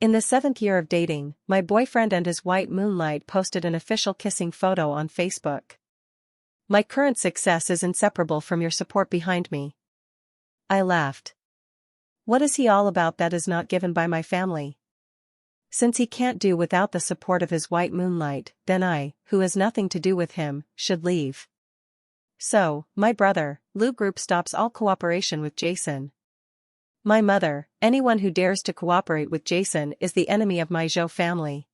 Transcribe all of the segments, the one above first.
In the 7th year of dating, my boyfriend and his white Moonlight posted an official kissing photo on Facebook. My current success is inseparable from your support behind me. I laughed. What is he all about that is not given by my family? Since he can't do without the support of his white Moonlight, then I, who has nothing to do with him, should leave. So, my brother, Lou Group stops all cooperation with Jason. My mother, anyone who dares to cooperate with Jason is the enemy of my Zhou family.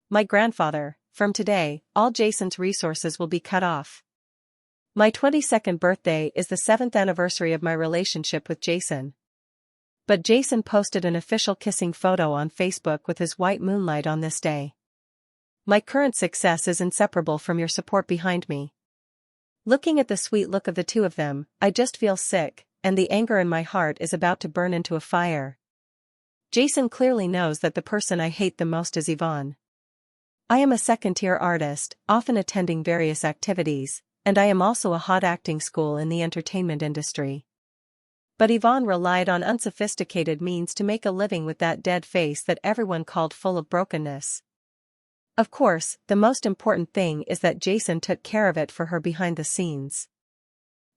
My grandfather, from today, all Jason's resources will be cut off. My 22nd birthday is the 7th anniversary of my relationship with Jason. But Jason posted an official kissing photo on Facebook with his white Moonlight on this day. My current success is inseparable from your support behind me. Looking at the sweet look of the two of them, I just feel sick, and the anger in my heart is about to burn into a fire. Jason clearly knows that the person I hate the most is Yvonne. I am a second-tier artist, often attending various activities, and I am also a hot acting school in the entertainment industry. But Yvonne relied on unsophisticated means to make a living with that dead face that everyone called full of brokenness. Of course, the most important thing is that Jason took care of it for her behind the scenes.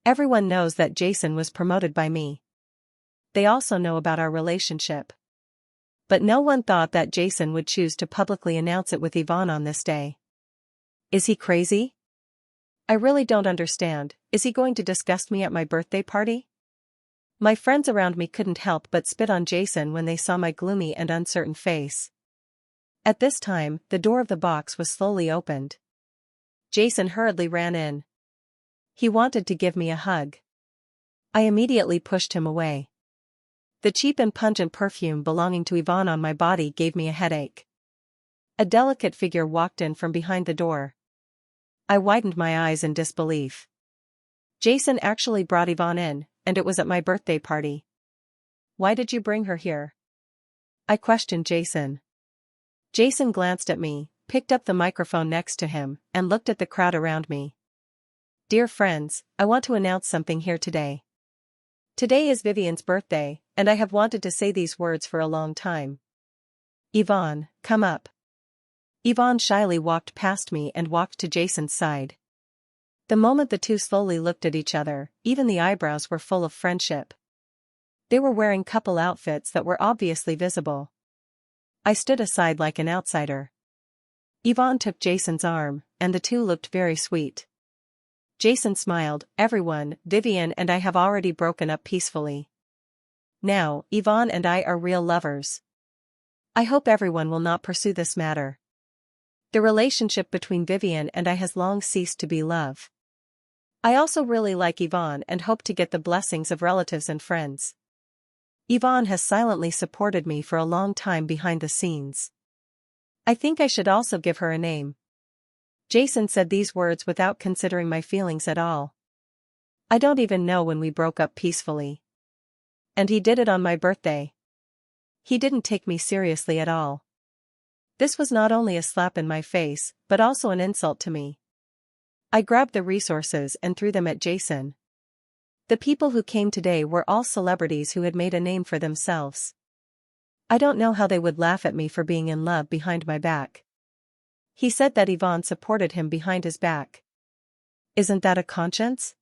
Everyone knows that Jason was promoted by me. They also know about our relationship. But no one thought that Jason would choose to publicly announce it with Yvonne on this day. Is he crazy? I really don't understand. Is he going to disgust me at my birthday party? My friends around me couldn't help but spit on Jason when they saw my gloomy and uncertain face. At this time, the door of the box was slowly opened. Jason hurriedly ran in. He wanted to give me a hug. I immediately pushed him away. The cheap and pungent perfume belonging to Yvonne on my body gave me a headache. A delicate figure walked in from behind the door. I widened my eyes in disbelief. Jason actually brought Yvonne in, and it was at my birthday party. Why did you bring her here? I questioned Jason. Jason glanced at me, picked up the microphone next to him, and looked at the crowd around me. Dear friends, I want to announce something here today. Today is Vivian's birthday, and I have wanted to say these words for a long time. Yvonne, come up. Yvonne shyly walked past me and walked to Jason's side. The moment the two slowly looked at each other, even the eyebrows were full of friendship. They were wearing couple outfits that were obviously visible. I stood aside like an outsider. Yvonne took Jason's arm, and the two looked very sweet. Jason smiled. Everyone, Vivian and I have already broken up peacefully. Now, Yvonne and I are real lovers. I hope everyone will not pursue this matter. The relationship between Vivian and I has long ceased to be love. I also really like Yvonne and hope to get the blessings of relatives and friends. Yvonne has silently supported me for a long time behind the scenes. I think I should also give her a name. Jason said these words without considering my feelings at all. I don't even know when we broke up peacefully. And he did it on my birthday. He didn't take me seriously at all. This was not only a slap in my face, but also an insult to me. I grabbed the resources and threw them at Jason. The people who came today were all celebrities who had made a name for themselves. I don't know how they would laugh at me for being in love behind my back. He said that Yvonne supported him behind his back. Isn't that a conscience?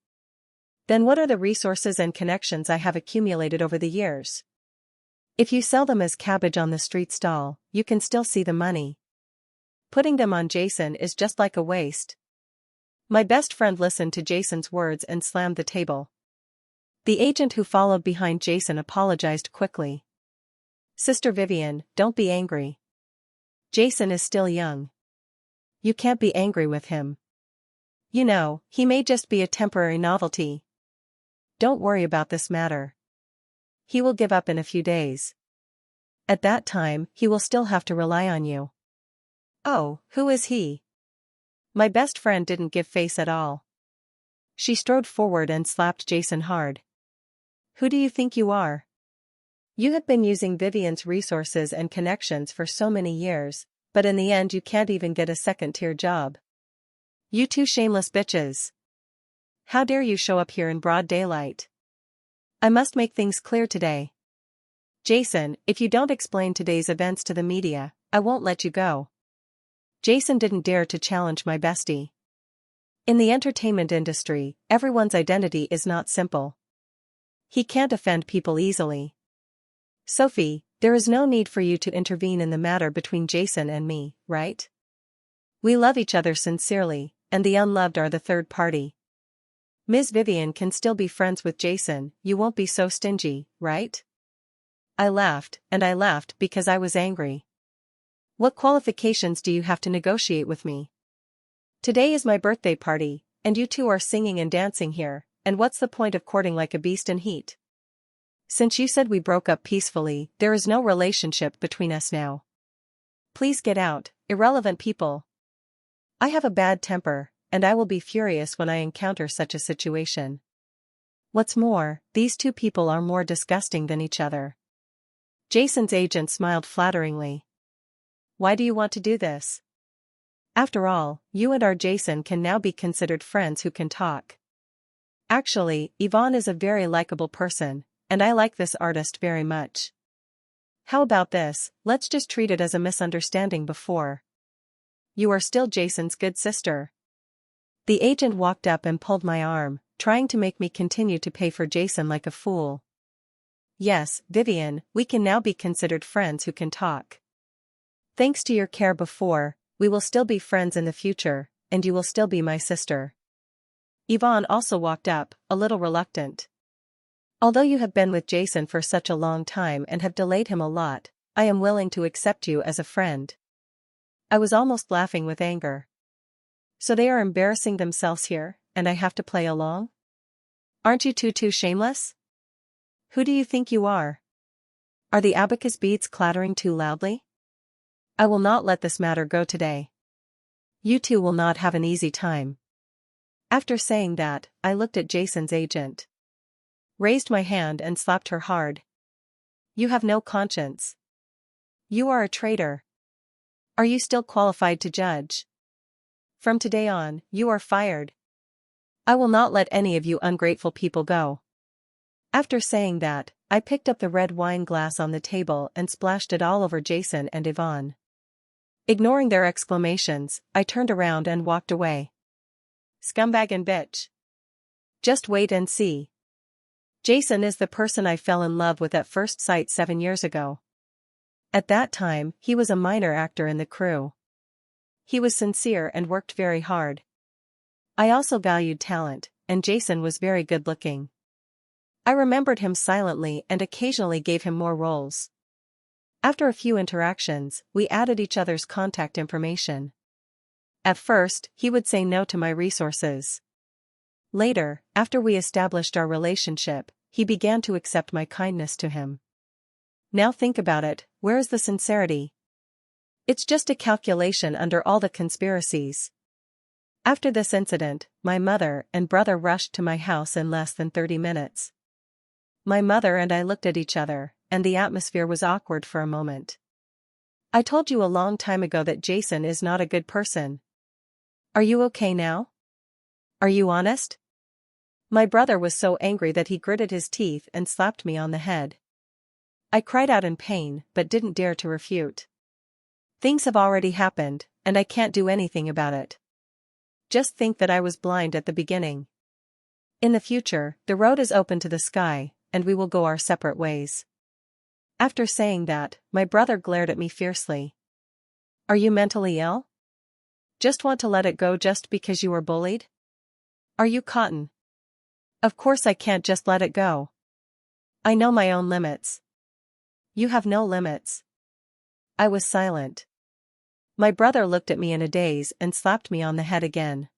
Then what are the resources and connections I have accumulated over the years? If you sell them as cabbage on the street stall, you can still see the money. Putting them on Jason is just like a waste. My best friend listened to Jason's words and slammed the table. The agent who followed behind Jason apologized quickly. Sister Vivian, don't be angry. Jason is still young. You can't be angry with him. You know, he may just be a temporary novelty. Don't worry about this matter. He will give up in a few days. At that time, he will still have to rely on you. Oh, who is he? My best friend didn't give face at all. She strode forward and slapped Jason hard. Who do you think you are? You have been using Vivian's resources and connections for so many years, but in the end you can't even get a second-tier job. You two shameless bitches. How dare you show up here in broad daylight? I must make things clear today. Jason, if you don't explain today's events to the media, I won't let you go. Jason didn't dare to challenge my bestie. In the entertainment industry, everyone's identity is not simple. He can't offend people easily. Sophie, there is no need for you to intervene in the matter between Jason and me, right? We love each other sincerely, and the unloved are the third party. Ms. Vivian can still be friends with Jason, you won't be so stingy, right? I laughed because I was angry. What qualifications do you have to negotiate with me? Today is my birthday party, and you two are singing and dancing here, and what's the point of courting like a beast in heat? Since you said we broke up peacefully, there is no relationship between us now. Please get out, irrelevant people. I have a bad temper, and I will be furious when I encounter such a situation. What's more, these two people are more disgusting than each other. Jason's agent smiled flatteringly. Why do you want to do this? After all, you and our Jason can now be considered friends who can talk. Actually, Yvonne is a very likable person, and I like this artist very much. How about this, let's just treat it as a misunderstanding before. You are still Jason's good sister. The agent walked up and pulled my arm, trying to make me continue to pay for Jason like a fool. Yes, Vivian, we can now be considered friends who can talk. Thanks to your care before, we will still be friends in the future, and you will still be my sister. Yvonne also walked up, a little reluctant. Although you have been with Jason for such a long time and have delayed him a lot, I am willing to accept you as a friend. I was almost laughing with anger. So they are embarrassing themselves here, and I have to play along? Aren't you too shameless? Who do you think you are? Are the abacus beads clattering too loudly? I will not let this matter go today. You two will not have an easy time. After saying that, I looked at Jason's agent. Raised my hand and slapped her hard. You have no conscience. You are a traitor. Are you still qualified to judge? From today on, you are fired. I will not let any of you ungrateful people go. After saying that, I picked up the red wine glass on the table and splashed it all over Jason and Yvonne. Ignoring their exclamations, I turned around and walked away. Scumbag and bitch. Just wait and see. Jason is the person I fell in love with at first sight 7 years ago. At that time, he was a minor actor in the crew. He was sincere and worked very hard. I also valued talent, and Jason was very good-looking. I remembered him silently and occasionally gave him more roles. After a few interactions, we added each other's contact information. At first, he would say no to my resources. Later, after we established our relationship, he began to accept my kindness to him. Now think about it, where is the sincerity? It's just a calculation under all the conspiracies. After this incident, my mother and brother rushed to my house in less than 30 minutes. My mother and I looked at each other, and the atmosphere was awkward for a moment. I told you a long time ago that Jason is not a good person. Are you okay now? Are you honest? My brother was so angry that he gritted his teeth and slapped me on the head. I cried out in pain but didn't dare to refute. Things have already happened, and I can't do anything about it. Just think that I was blind at the beginning. In the future, the road is open to the sky, and we will go our separate ways. After saying that, my brother glared at me fiercely. Are you mentally ill? Just want to let it go just because you were bullied? Are you Cotton? Of course I can't just let it go. I know my own limits. You have no limits. I was silent. My brother looked at me in a daze and slapped me on the head again.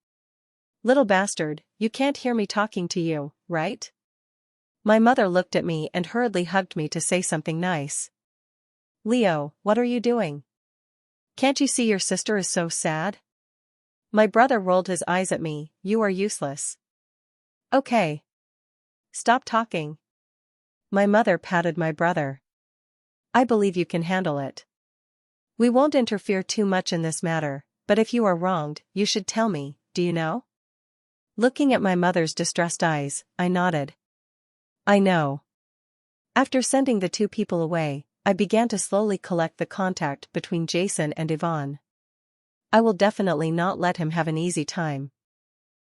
Little bastard, you can't hear me talking to you, right? My mother looked at me and hurriedly hugged me to say something nice. Leo, what are you doing? Can't you see your sister is so sad? My brother rolled his eyes at me, you are useless. Okay. Stop talking. My mother patted my brother. I believe you can handle it. We won't interfere too much in this matter, but if you are wronged, you should tell me, do you know? Looking at my mother's distressed eyes, I nodded. I know. After sending the two people away, I began to slowly collect the contact between Jason and Yvonne. I will definitely not let him have an easy time.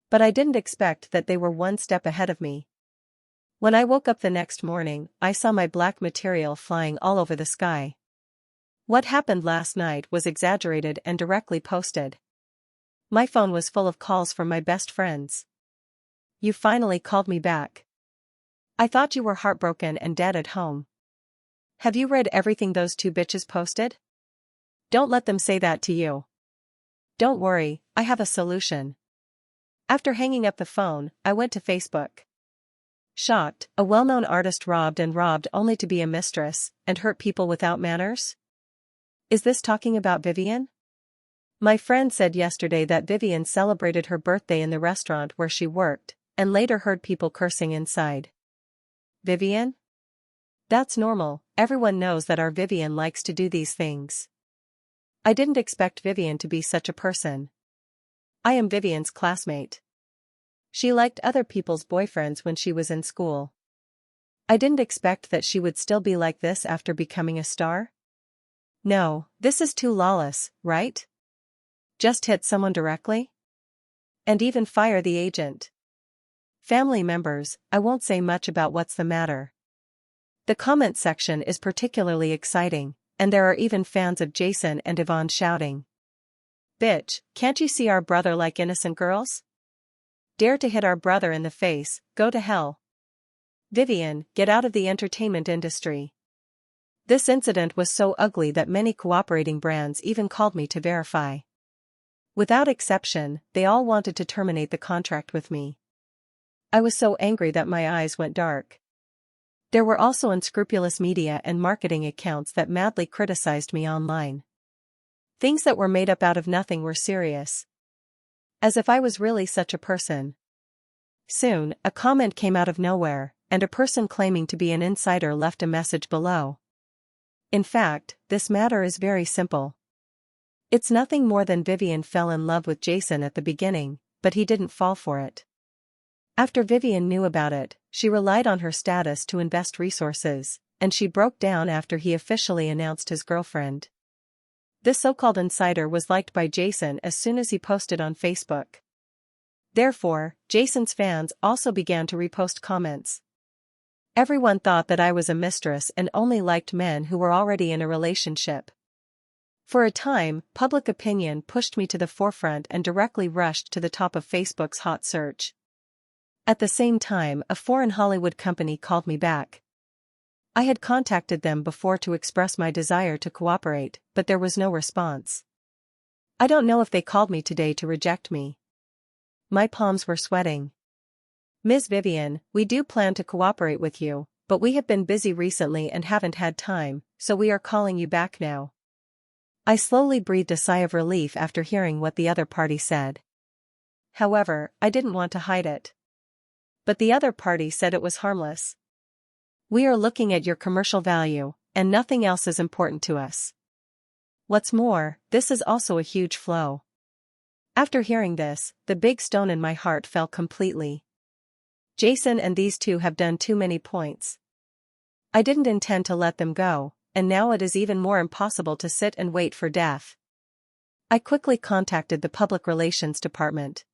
But I didn't expect that they were one step ahead of me. When I woke up the next morning, I saw my black material flying all over the sky. What happened last night was exaggerated and directly posted. My phone was full of calls from my best friends. You finally called me back. I thought you were heartbroken and dead at home. Have you read everything those two bitches posted? Don't let them say that to you. Don't worry, I have a solution. After hanging up the phone, I went to Facebook. Shocked, a well-known artist robbed only to be a mistress, and hurt people without manners? Is this talking about Vivian? My friend said yesterday that Vivian celebrated her birthday in the restaurant where she worked, and later heard people cursing inside. Vivian? That's normal, everyone knows that our Vivian likes to do these things. I didn't expect Vivian to be such a person. I am Vivian's classmate. She liked other people's boyfriends when she was in school. I didn't expect that she would still be like this after becoming a star. No, this is too lawless, right? Just hit someone directly? And even fire the agent. Family members, I won't say much about what's the matter. The comment section is particularly exciting, and there are even fans of Jason and Yvonne shouting. Bitch, can't you see our brother like innocent girls? Dare to hit our brother in the face, go to hell. Vivian, get out of the entertainment industry. This incident was so ugly that many cooperating brands even called me to verify. Without exception, they all wanted to terminate the contract with me. I was so angry that my eyes went dark. There were also unscrupulous media and marketing accounts that madly criticized me online. Things that were made up out of nothing were serious. As if I was really such a person. Soon, a comment came out of nowhere, and a person claiming to be an insider left a message below. In fact, this matter is very simple. It's nothing more than Vivian fell in love with Jason at the beginning, but he didn't fall for it. After Vivian knew about it, she relied on her status to invest resources, and she broke down after he officially announced his girlfriend. This so-called insider was liked by Jason as soon as he posted on Facebook. Therefore, Jason's fans also began to repost comments. Everyone thought that I was a mistress and only liked men who were already in a relationship. For a time, public opinion pushed me to the forefront and directly rushed to the top of Facebook's hot search. At the same time, a foreign Hollywood company called me back. I had contacted them before to express my desire to cooperate, but there was no response. I don't know if they called me today to reject me. My palms were sweating. Ms. Vivian, we do plan to cooperate with you, but we have been busy recently and haven't had time, so we are calling you back now. I slowly breathed a sigh of relief after hearing what the other party said. However, I didn't want to hide it. But the other party said it was harmless. We are looking at your commercial value, and nothing else is important to us. What's more, this is also a huge flow. After hearing this, the big stone in my heart fell completely. Jason and these two have done too many points. I didn't intend to let them go, and now it is even more impossible to sit and wait for death. I quickly contacted the public relations department.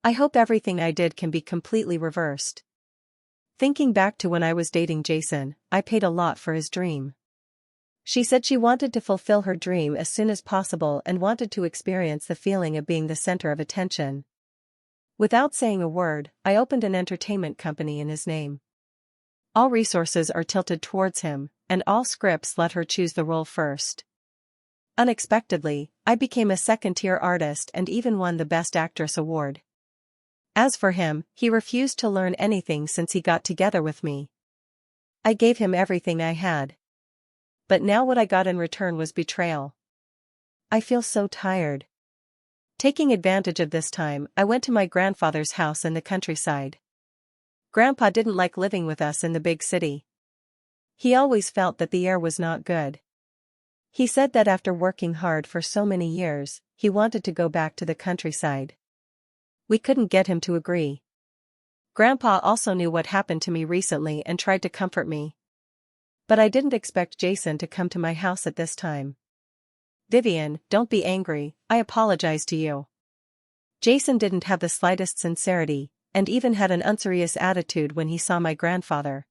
I hope everything I did can be completely reversed. Thinking back to when I was dating Jason, I paid a lot for his dream. She said she wanted to fulfill her dream as soon as possible and wanted to experience the feeling of being the center of attention. Without saying a word, I opened an entertainment company in his name. All resources are tilted towards him, and all scripts let her choose the role first. Unexpectedly, I became a second-tier artist and even won the Best Actress award. As for him, he refused to learn anything since he got together with me. I gave him everything I had. But now what I got in return was betrayal. I feel so tired. Taking advantage of this time, I went to my grandfather's house in the countryside. Grandpa didn't like living with us in the big city. He always felt that the air was not good. He said that after working hard for so many years, he wanted to go back to the countryside. We couldn't get him to agree. Grandpa also knew what happened to me recently and tried to comfort me. But I didn't expect Jason to come to my house at this time. Vivian, don't be angry, I apologize to you. Jason didn't have the slightest sincerity, and even had an unserious attitude when he saw my grandfather.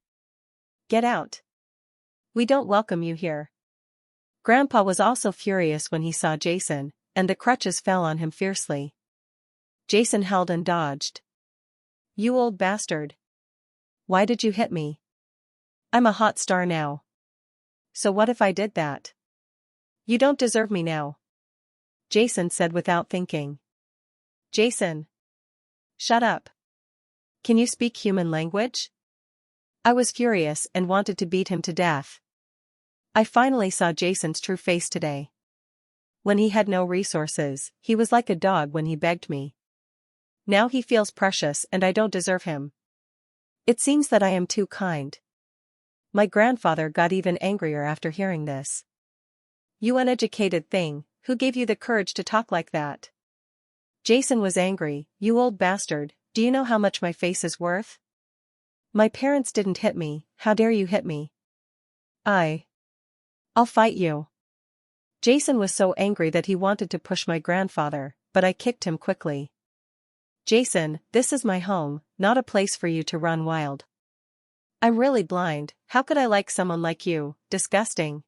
Get out. We don't welcome you here. Grandpa was also furious when he saw Jason, and the crutches fell on him fiercely. Jason held and dodged. You old bastard. Why did you hit me? I'm a hot star now. So what if I did that? You don't deserve me now. Jason said without thinking. Jason. Shut up. Can you speak human language? I was furious and wanted to beat him to death. I finally saw Jason's true face today. When he had no resources, he was like a dog when he begged me. Now he feels precious and I don't deserve him. It seems that I am too kind. My grandfather got even angrier after hearing this. You uneducated thing, who gave you the courage to talk like that? Jason was angry. You old bastard, do you know how much my face is worth? My parents didn't hit me, how dare you hit me? I'll fight you. Jason was so angry that he wanted to push my grandfather, but I kicked him quickly. Jason, this is my home, not a place for you to run wild. I'm really blind, how could I like someone like you? Disgusting.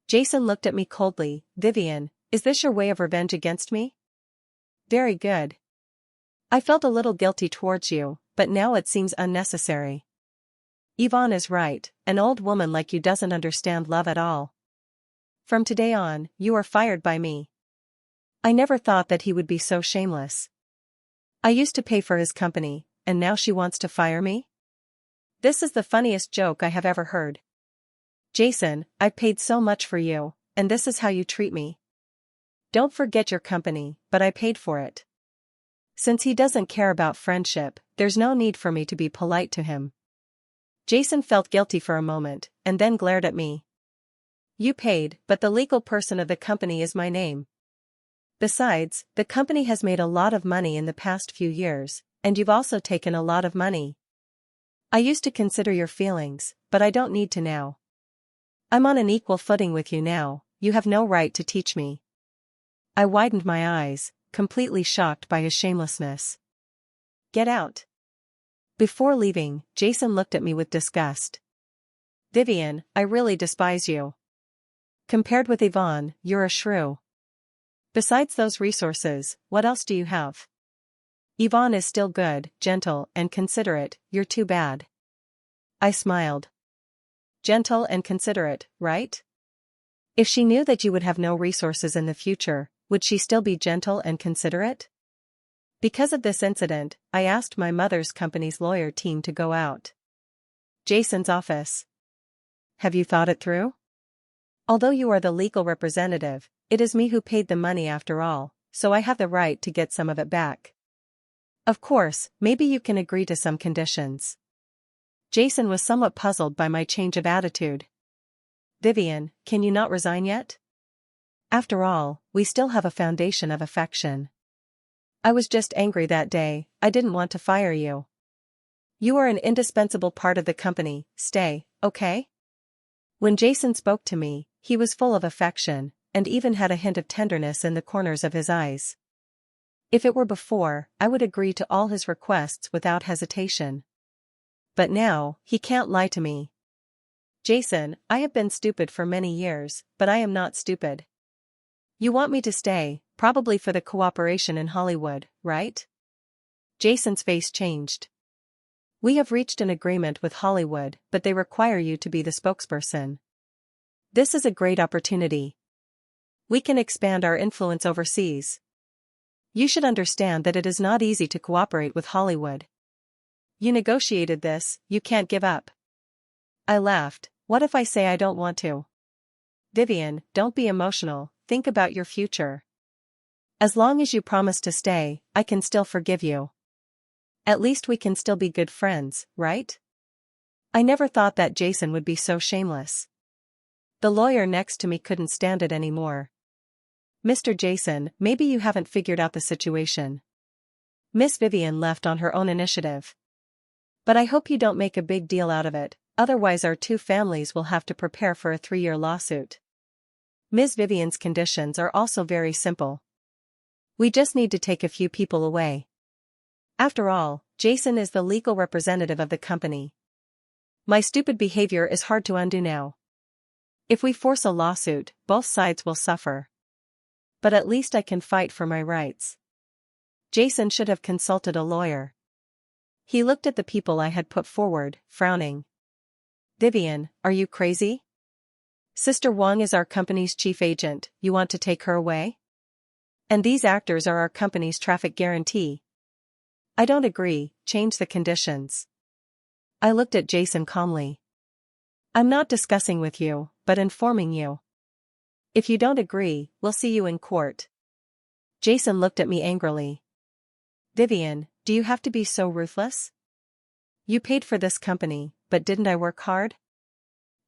Jason looked at me coldly. Vivian, is this your way of revenge against me? Very good. I felt a little guilty towards you, but now it seems unnecessary. Yvonne is right, an old woman like you doesn't understand love at all. From today on, you are fired by me. I never thought that he would be so shameless. I used to pay for his company, and now she wants to fire me? This is the funniest joke I have ever heard. Jason, I've paid so much for you, and this is how you treat me. Don't forget your company, but I paid for it. Since he doesn't care about friendship, there's no need for me to be polite to him. Jason felt guilty for a moment, and then glared at me. You paid, but the legal person of the company is my name. Besides, the company has made a lot of money in the past few years, and you've also taken a lot of money. I used to consider your feelings, but I don't need to now. I'm on an equal footing with you now, you have no right to teach me. I widened my eyes, completely shocked by his shamelessness. Get out. Before leaving, Jason looked at me with disgust. Vivian, I really despise you. Compared with Yvonne, you're a shrew. Besides those resources, what else do you have? Yvonne is still good, gentle, and considerate, you're too bad. I smiled. Gentle and considerate, right? If she knew that you would have no resources in the future, would she still be gentle and considerate? Because of this incident, I asked my mother's company's lawyer team to go out. Jason's office. Have you thought it through? Although you are the legal representative, it is me who paid the money after all, so I have the right to get some of it back. Of course, maybe you can agree to some conditions. Jason was somewhat puzzled by my change of attitude. Vivian, can you not resign yet? After all, we still have a foundation of affection. I was just angry that day, I didn't want to fire you. You are an indispensable part of the company, stay, okay? When Jason spoke to me, he was full of affection, and even had a hint of tenderness in the corners of his eyes. If it were before, I would agree to all his requests without hesitation. But now, he can't lie to me. Jason, I have been stupid for many years, but I am not stupid. You want me to stay, probably for the cooperation in Hollywood, right? Jason's face changed. We have reached an agreement with Hollywood, but they require you to be the spokesperson. This is a great opportunity. We can expand our influence overseas. You should understand that it is not easy to cooperate with Hollywood. You negotiated this, you can't give up. I laughed. What if I say I don't want to? Vivian, don't be emotional, think about your future. As long as you promise to stay, I can still forgive you. At least we can still be good friends, right? I never thought that Jason would be so shameless. The lawyer next to me couldn't stand it anymore. Mr. Jason, maybe you haven't figured out the situation. Miss Vivian left on her own initiative. But I hope you don't make a big deal out of it, Otherwise our two families will have to prepare for a 3-year lawsuit. Ms. Vivian's conditions are also very simple. We just need to take a few people away. After all, Jason is the legal representative of the company. My stupid behavior is hard to undo now. If we force a lawsuit, both sides will suffer. But at least I can fight for my rights. Jason should have consulted a lawyer. He looked at the people I had put forward, frowning. Vivian, are you crazy? Sister Wang is our company's chief agent, you want to take her away? And these actors are our company's traffic guarantee. I don't agree, change the conditions. I looked at Jason calmly. I'm not discussing with you, but informing you. If you don't agree, we'll see you in court. Jason looked at me angrily. Vivian, do you have to be so ruthless? You paid for this company, but didn't I work hard?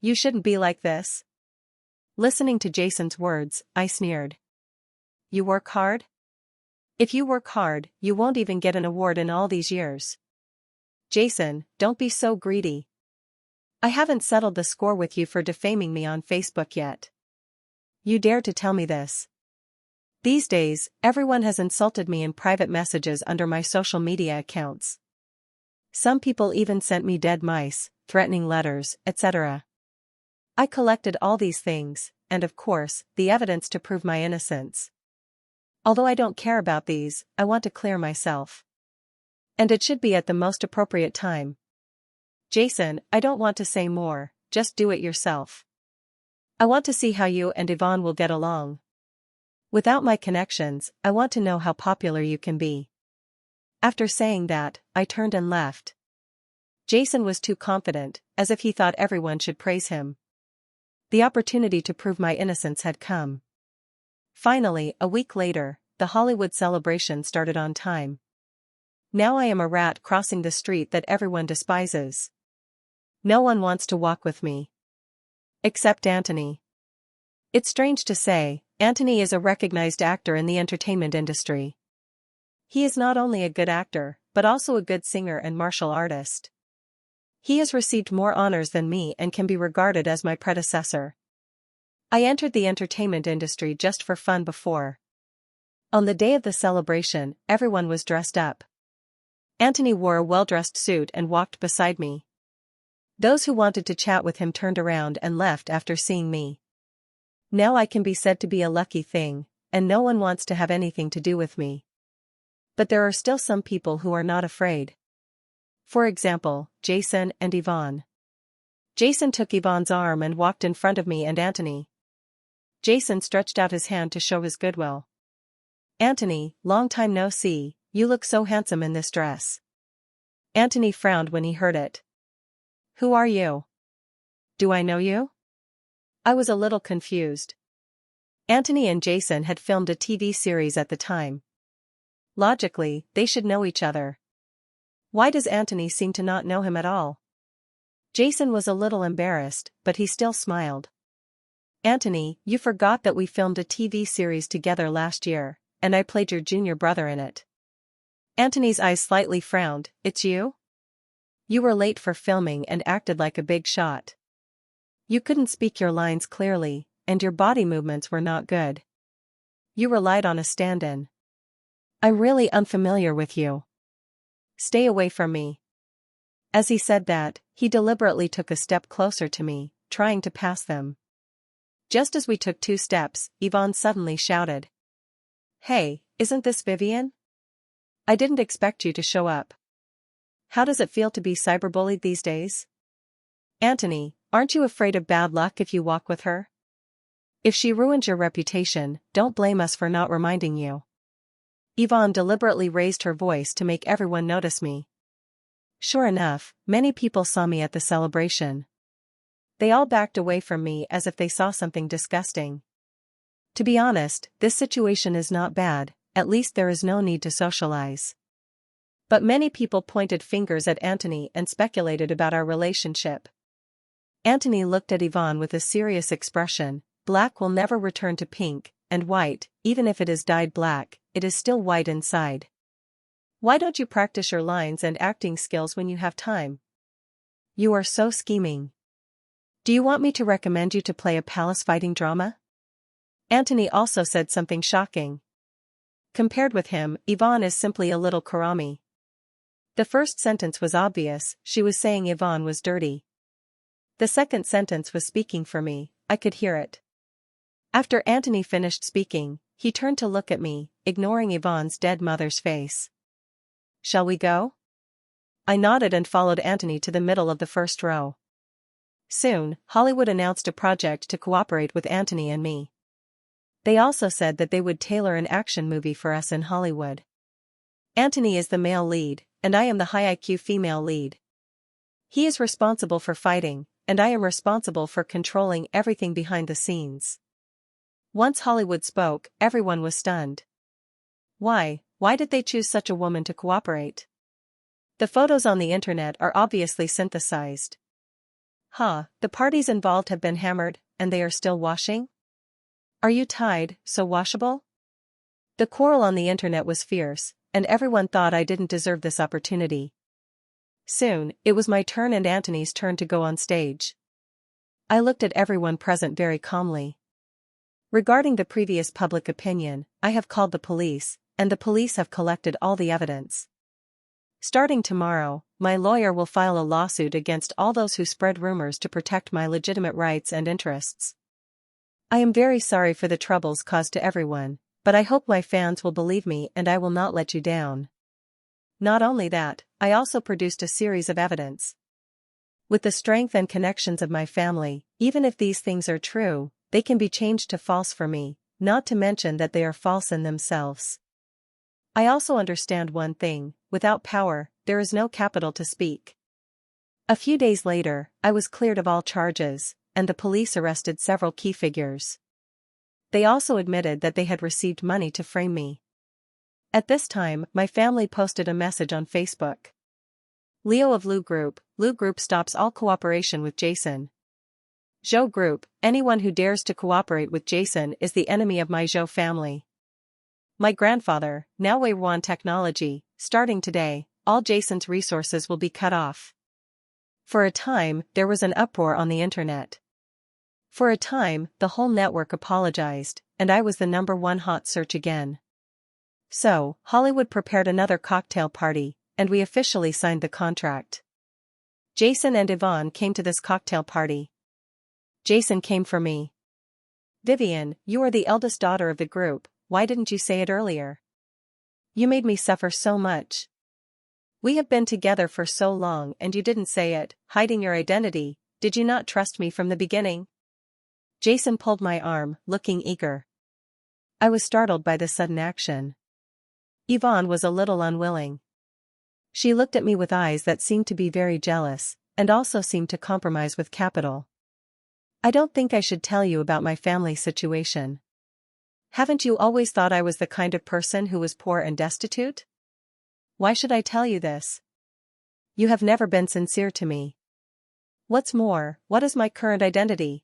You shouldn't be like this. Listening to Jason's words, I sneered. You work hard? If you work hard, you won't even get an award in all these years. Jason, don't be so greedy. I haven't settled the score with you for defaming me on Facebook yet. You dare to tell me this? These days, everyone has insulted me in private messages under my social media accounts. Some people even sent me dead mice, threatening letters, etc. I collected all these things, and of course, the evidence to prove my innocence. Although I don't care about these, I want to clear myself. And it should be at the most appropriate time. Jason, I don't want to say more, just do it yourself. I want to see how you and Yvonne will get along. Without my connections, I want to know how popular you can be. After saying that, I turned and left. Jason was too confident, as if he thought everyone should praise him. The opportunity to prove my innocence had come. Finally, a week later, the Hollywood celebration started on time. Now I am a rat crossing the street that everyone despises. No one wants to walk with me. Except Anthony. It's strange to say, Anthony is a recognized actor in the entertainment industry. He is not only a good actor, but also a good singer and martial artist. He has received more honors than me and can be regarded as my predecessor. I entered the entertainment industry just for fun before. On the day of the celebration, everyone was dressed up. Anthony wore a well-dressed suit and walked beside me. Those who wanted to chat with him turned around and left after seeing me. Now I can be said to be a lucky thing, and no one wants to have anything to do with me. But there are still some people who are not afraid. For example, Jason and Yvonne. Jason took Yvonne's arm and walked in front of me and Anthony. Jason stretched out his hand to show his goodwill. Anthony, long time no see, you look so handsome in this dress. Anthony frowned when he heard it. Who are you? Do I know you? I was a little confused. Anthony and Jason had filmed a TV series at the time. Logically, they should know each other. Why does Anthony seem to not know him at all? Jason was a little embarrassed, but he still smiled. Anthony, you forgot that we filmed a TV series together last year, and I played your junior brother in it. Anthony's eyes slightly frowned. It's you? You were late for filming and acted like a big shot. You couldn't speak your lines clearly, and your body movements were not good. You relied on a stand-in. I'm really unfamiliar with you. Stay away from me. As he said that, he deliberately took a step closer to me, trying to pass them. Just as we took 2 steps, Yvonne suddenly shouted. Hey, isn't this Vivian? I didn't expect you to show up. How does it feel to be cyberbullied these days? Anthony, aren't you afraid of bad luck if you walk with her? If she ruins your reputation, don't blame us for not reminding you. Yvonne deliberately raised her voice to make everyone notice me. Sure enough, many people saw me at the celebration. They all backed away from me as if they saw something disgusting. To be honest, this situation is not bad, at least there is no need to socialize. But many people pointed fingers at Anthony and speculated about our relationship. Anthony looked at Yvonne with a serious expression. Black will never return to pink, and white, even if it is dyed black, it is still white inside. Why don't you practice your lines and acting skills when you have time? You are so scheming. Do you want me to recommend you to play a palace fighting drama? Anthony also said something shocking. Compared with him, Yvonne is simply a little Karami. The first sentence was obvious, she was saying Yvonne was dirty. The second sentence was speaking for me, I could hear it. After Anthony finished speaking, he turned to look at me, ignoring Yvonne's dead mother's face. Shall we go? I nodded and followed Anthony to the middle of the first row. Soon, Hollywood announced a project to cooperate with Anthony and me. They also said that they would tailor an action movie for us in Hollywood. Anthony is the male lead, and I am the high IQ female lead. He is responsible for fighting, and I am responsible for controlling everything behind the scenes. Once Hollywood spoke, everyone was stunned. Why did they choose such a woman to cooperate? The photos on the internet are obviously synthesized. The parties involved have been hammered, and they are still washing? Are you tied, so washable? The quarrel on the internet was fierce, and everyone thought I didn't deserve this opportunity. Soon, it was my turn and Anthony's turn to go on stage. I looked at everyone present very calmly. Regarding the previous public opinion, I have called the police, and the police have collected all the evidence. Starting tomorrow, my lawyer will file a lawsuit against all those who spread rumors to protect my legitimate rights and interests. I am very sorry for the troubles caused to everyone, but I hope my fans will believe me and I will not let you down. Not only that, I also produced a series of evidence. With the strength and connections of my family, even if these things are true, they can be changed to false for me, not to mention that they are false in themselves. I also understand one thing, without power, there is no capital to speak. A few days later, I was cleared of all charges, and the police arrested several key figures. They also admitted that they had received money to frame me. At this time, my family posted a message on Facebook. Leo of Lu Group stops all cooperation with Jason. Zhou Group, anyone who dares to cooperate with Jason is the enemy of my Zhou family. My grandfather, now Yvonne Technology, starting today, all Jason's resources will be cut off. For a time, there was an uproar on the internet. For a time, the whole network apologized, and I was the #1 hot search again. So, Hollywood prepared another cocktail party, and we officially signed the contract. Jason and Yvonne came to this cocktail party. Jason came for me. Vivian, you are the eldest daughter of the group, why didn't you say it earlier? You made me suffer so much. We have been together for so long and you didn't say it, hiding your identity, did you not trust me from the beginning? Jason pulled my arm, looking eager. I was startled by the sudden action. Yvonne was a little unwilling. She looked at me with eyes that seemed to be very jealous, and also seemed to compromise with capital. I don't think I should tell you about my family situation. Haven't you always thought I was the kind of person who was poor and destitute? Why should I tell you this? You have never been sincere to me. What's more, what is my current identity?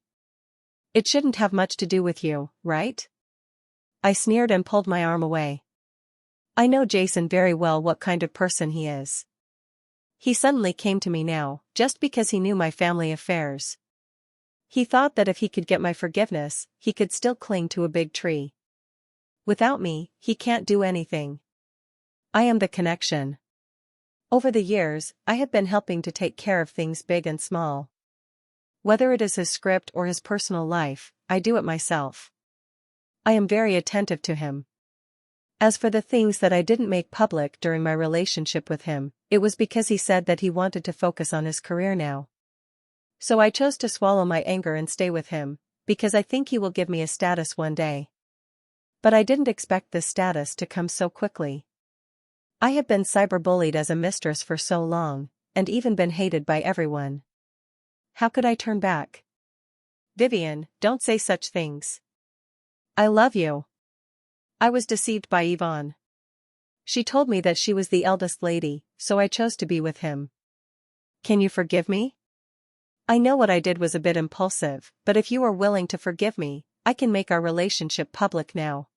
It shouldn't have much to do with you, right? I sneered and pulled my arm away. I know Jason very well what kind of person he is. He suddenly came to me now, just because he knew my family affairs. He thought that if he could get my forgiveness, he could still cling to a big tree. Without me, he can't do anything. I am the connection. Over the years, I have been helping to take care of things big and small. Whether it is his script or his personal life, I do it myself. I am very attentive to him. As for the things that I didn't make public during my relationship with him, it was because he said that he wanted to focus on his career now. So I chose to swallow my anger and stay with him, because I think he will give me a status one day. But I didn't expect this status to come so quickly. I have been cyberbullied as a mistress for so long, and even been hated by everyone. How could I turn back? Vivian, don't say such things. I love you. I was deceived by Yvonne. She told me that she was the eldest lady, so I chose to be with him. Can you forgive me? I know what I did was a bit impulsive, but if you are willing to forgive me, I can make our relationship public now.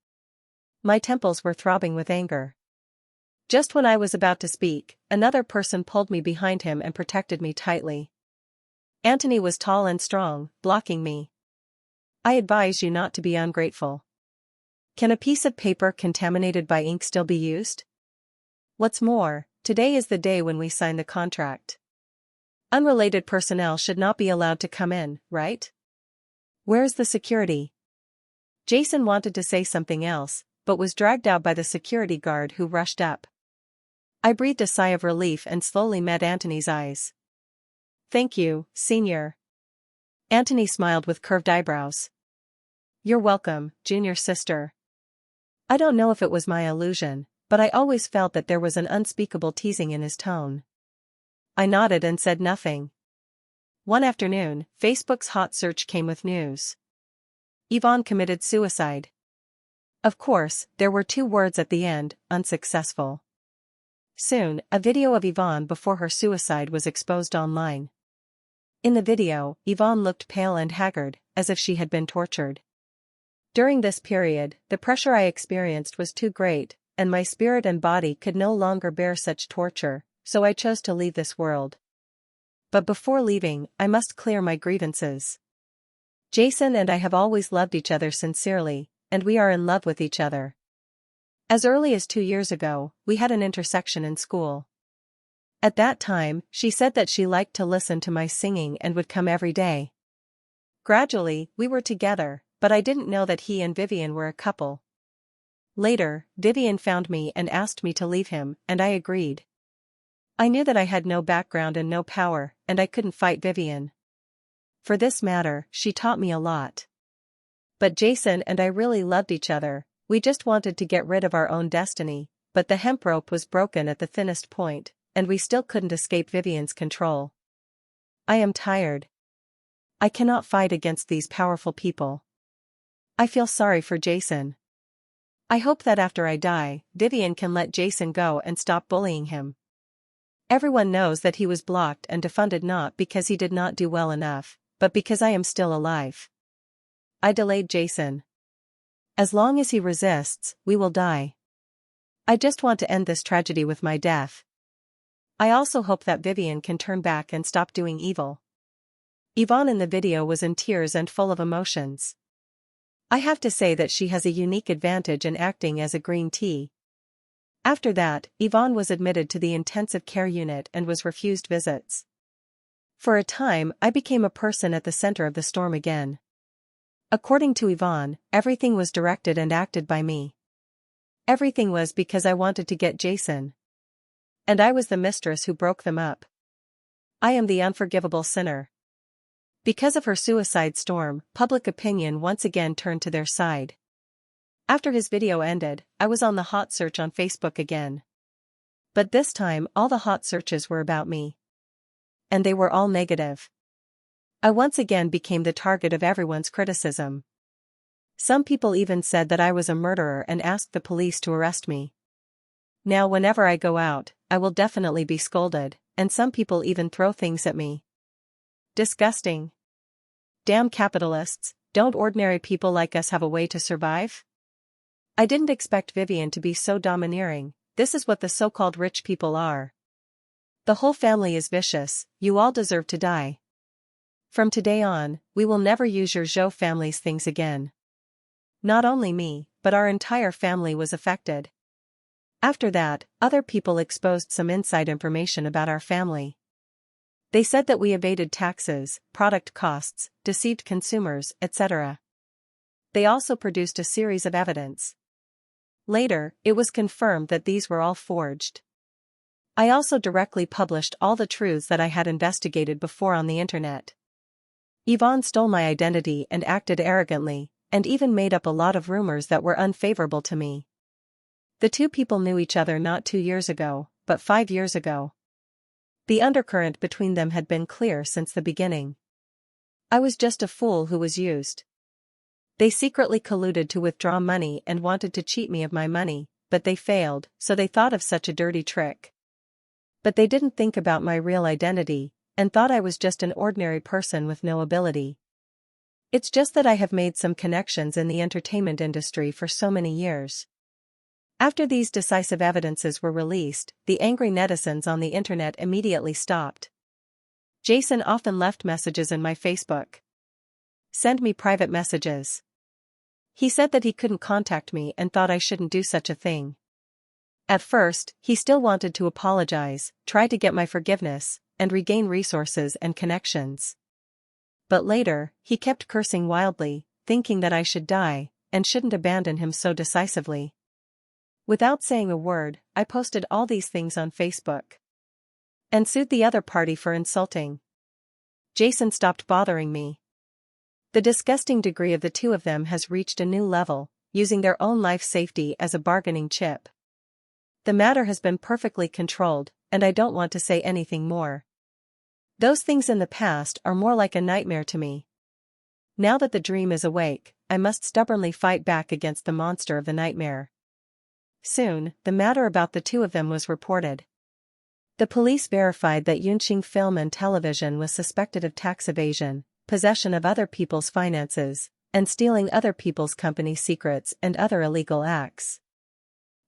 My temples were throbbing with anger. Just when I was about to speak, another person pulled me behind him and protected me tightly. Anthony was tall and strong, blocking me. I advise you not to be ungrateful. Can a piece of paper contaminated by ink still be used? What's more, today is the day when we sign the contract. Unrelated personnel should not be allowed to come in, right? Where's the security? Jason wanted to say something else, but was dragged out by the security guard who rushed up. I breathed a sigh of relief and slowly met Anthony's eyes. Thank you, Senior. Anthony smiled with curved eyebrows. You're welcome, Junior sister. I don't know if it was my illusion, but I always felt that there was an unspeakable teasing in his tone. I nodded and said nothing. One afternoon, Facebook's hot search came with news. Yvonne committed suicide. Of course, there were 2 words at the end, unsuccessful. Soon, a video of Yvonne before her suicide was exposed online. In the video, Yvonne looked pale and haggard, as if she had been tortured. During this period, the pressure I experienced was too great, and my spirit and body could no longer bear such torture, so I chose to leave this world. But before leaving, I must clear my grievances. Jason and I have always loved each other sincerely, and we are in love with each other. As early as 2 years ago, we had an intersection in school. At that time, she said that she liked to listen to my singing and would come every day. Gradually, we were together, but I didn't know that he and Vivian were a couple. Later, Vivian found me and asked me to leave him, and I agreed. I knew that I had no background and no power, and I couldn't fight Vivian. For this matter, she taught me a lot. But Jason and I really loved each other, we just wanted to get rid of our own destiny, but the hemp rope was broken at the thinnest point, and we still couldn't escape Vivian's control. I am tired. I cannot fight against these powerful people. I feel sorry for Jason. I hope that after I die, Vivian can let Jason go and stop bullying him. Everyone knows that he was blocked and defunded not because he did not do well enough, but because I am still alive. I delayed Jason. As long as he resists, we will die. I just want to end this tragedy with my death. I also hope that Vivian can turn back and stop doing evil. Yvonne in the video was in tears and full of emotions. I have to say that she has a unique advantage in acting as a green tea. After that, Yvonne was admitted to the intensive care unit and was refused visits. For a time, I became a person at the center of the storm again. According to Yvonne, everything was directed and acted by me. Everything was because I wanted to get Jason. And I was the mistress who broke them up. I am the unforgivable sinner. Because of her suicide storm, public opinion once again turned to their side. After his video ended, I was on the hot search on Facebook again. But this time all the hot searches were about me. And they were all negative. I once again became the target of everyone's criticism. Some people even said that I was a murderer and asked the police to arrest me. Now whenever I go out, I will definitely be scolded, and some people even throw things at me. Disgusting. Damn capitalists, don't ordinary people like us have a way to survive? I didn't expect Vivian to be so domineering. This is what the so-called rich people are. The whole family is vicious, you all deserve to die. From today on, we will never use your Zhou family's things again. Not only me, but our entire family was affected. After that, other people exposed some inside information about our family. They said that we evaded taxes, product costs, deceived consumers, etc. They also produced a series of evidence. Later, it was confirmed that these were all forged. I also directly published all the truths that I had investigated before on the internet. Yvonne stole my identity and acted arrogantly, and even made up a lot of rumors that were unfavorable to me. The 2 people knew each other not 2 years ago, but 5 years ago. The undercurrent between them had been clear since the beginning. I was just a fool who was used. They secretly colluded to withdraw money and wanted to cheat me of my money, but they failed, so they thought of such a dirty trick. But they didn't think about my real identity, and thought I was just an ordinary person with no ability. It's just that I have made some connections in the entertainment industry for so many years. After these decisive evidences were released, the angry netizens on the internet immediately stopped. Jason often left messages in my Facebook. Send me private messages. He said that he couldn't contact me and thought I shouldn't do such a thing. At first, he still wanted to apologize, try to get my forgiveness, and regain resources and connections. But later, he kept cursing wildly, thinking that I should die, and shouldn't abandon him so decisively. Without saying a word, I posted all these things on Facebook. And sued the other party for insulting. Jason stopped bothering me. The disgusting degree of the two of them has reached a new level, using their own life safety as a bargaining chip. The matter has been perfectly controlled, and I don't want to say anything more. Those things in the past are more like a nightmare to me. Now that the dream is awake, I must stubbornly fight back against the monster of the nightmare. Soon, the matter about the two of them was reported. The police verified that Yunqing Film and Television was suspected of tax evasion, possession of other people's finances, and stealing other people's company secrets and other illegal acts.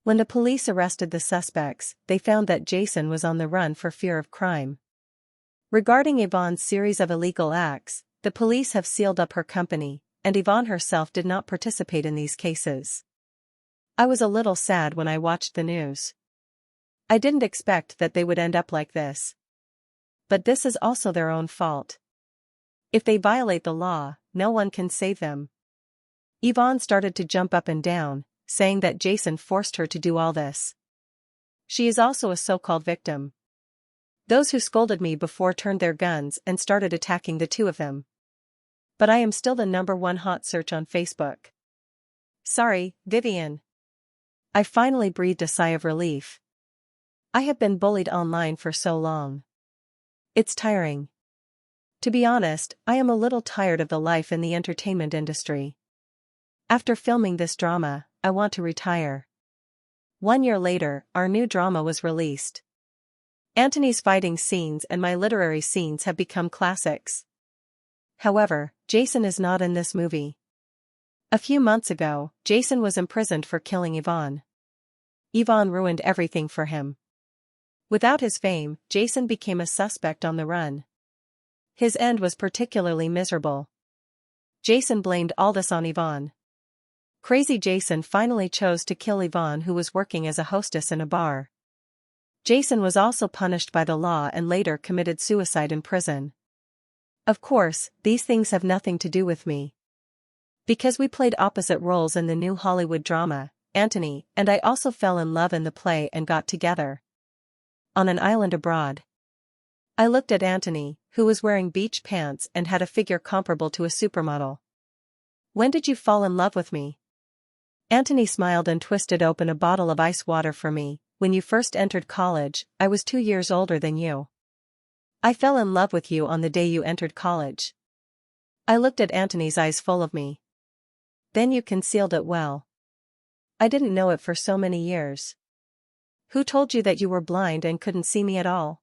When the police arrested the suspects, they found that Jason was on the run for fear of crime. Regarding Yvonne's series of illegal acts, the police have sealed up her company, and Yvonne herself did not participate in these cases. I was a little sad when I watched the news. I didn't expect that they would end up like this. But this is also their own fault. If they violate the law, no one can save them. Yvonne started to jump up and down, saying that Jason forced her to do all this. She is also a so-called victim. Those who scolded me before turned their guns and started attacking the two of them. But I am still the #1 hot search on Facebook. Sorry, Vivian. I finally breathed a sigh of relief. I have been bullied online for so long. It's tiring. To be honest, I am a little tired of the life in the entertainment industry. After filming this drama, I want to retire. 1 year later, our new drama was released. Antony's fighting scenes and my literary scenes have become classics. However, Jason is not in this movie. A few months ago, Jason was imprisoned for killing Yvonne. Yvonne ruined everything for him. Without his fame, Jason became a suspect on the run. His end was particularly miserable. Jason blamed all this on Yvonne. Crazy Jason finally chose to kill Yvonne, who was working as a hostess in a bar. Jason was also punished by the law and later committed suicide in prison. Of course, these things have nothing to do with me. Because we played opposite roles in the new Hollywood drama, Antony and I also fell in love in the play and got together. On an island abroad. I looked at Antony, who was wearing beach pants and had a figure comparable to a supermodel. When did you fall in love with me? Antony smiled and twisted open a bottle of ice water for me. When you first entered college, I was 2 years older than you. I fell in love with you on the day you entered college. I looked at Antony's eyes full of me. Then you concealed it well. I didn't know it for so many years. Who told you that you were blind and couldn't see me at all?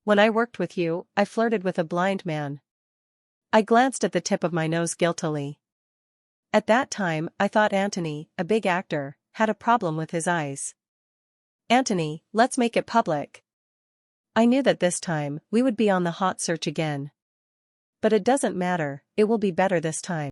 When I worked with you, I flirted with a blind man. I glanced at the tip of my nose guiltily. At that time, I thought Antony, a big actor, had a problem with his eyes. Antony, let's make it public. I knew that this time, we would be on the hot search again. But it doesn't matter, it will be better this time.